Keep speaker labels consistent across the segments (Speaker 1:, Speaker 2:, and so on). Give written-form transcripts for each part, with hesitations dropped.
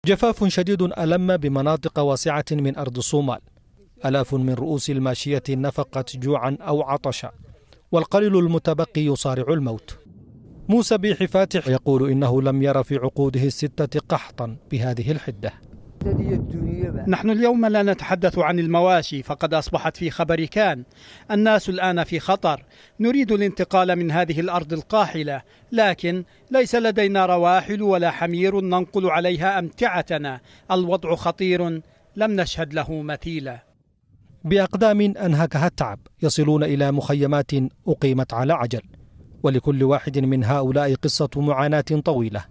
Speaker 1: جفاف شديد ألم بمناطق واسعة من أرض الصومال. آلاف من رؤوس الماشية نفقت جوعا أو عطشا، والقليل المتبقي يصارع الموت. موسى بيحي فاتح يقول إنه لم ير في عقوده الستة قحطا بهذه الحدة.
Speaker 2: نحن اليوم لا نتحدث عن المواشي، فقد أصبحت في خبر كان. الناس الآن في خطر، نريد الانتقال من هذه الأرض القاحلة، لكن ليس لدينا رواحل ولا حمير ننقل عليها أمتعتنا. الوضع خطير لم نشهد له مثيلا.
Speaker 1: بأقدام أنهكها التعب يصلون إلى مخيمات أقيمت على عجل، ولكل واحد من هؤلاء قصة معاناة طويلة.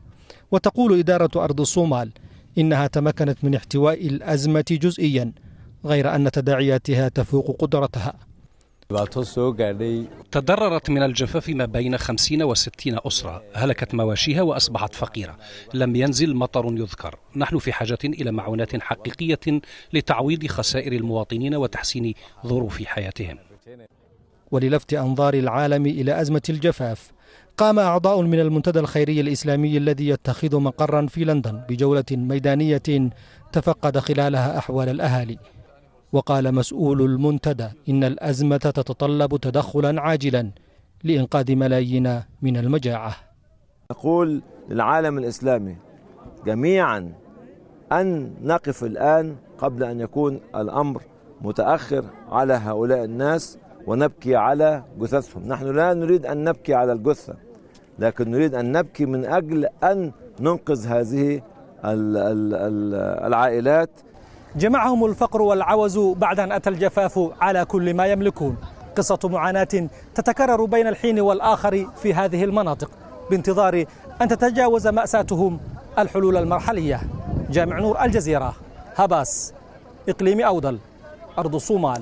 Speaker 1: وتقول إدارة أرض الصومال إنها تمكنت من احتواء الأزمة جزئيا، غير أن تداعياتها تفوق قدرتها.
Speaker 3: تضررت من الجفاف ما بين 50 و60 أسرة، هلكت مواشيها وأصبحت فقيرة، لم ينزل مطر يذكر. نحن في حاجة إلى معونات حقيقية لتعويض خسائر المواطنين وتحسين ظروف حياتهم.
Speaker 1: وللفت أنظار العالم إلى أزمة الجفاف، قام أعضاء من المنتدى الخيري الإسلامي الذي يتخذ مقرا في لندن بجولة ميدانية تفقد خلالها أحوال الأهالي. وقال مسؤول المنتدى إن الأزمة تتطلب تدخلا عاجلا لإنقاذ ملايين من المجاعة.
Speaker 4: نقول للعالم الإسلامي جميعا أن نقف الآن قبل أن يكون الأمر متأخر على هؤلاء الناس ونبكي على جثثهم. نحن لا نريد أن نبكي على الجثة، لكن نريد أن نبكي من أجل أن ننقذ هذه العائلات.
Speaker 1: جمعهم الفقر والعوز بعد أن أتى الجفاف على كل ما يملكون. قصة معاناة تتكرر بين الحين والآخر في هذه المناطق بانتظار أن تتجاوز مأساتهم الحلول المرحلية. جامع نور، الجزيرة، هباس، إقليم أودل، أرض الصومال.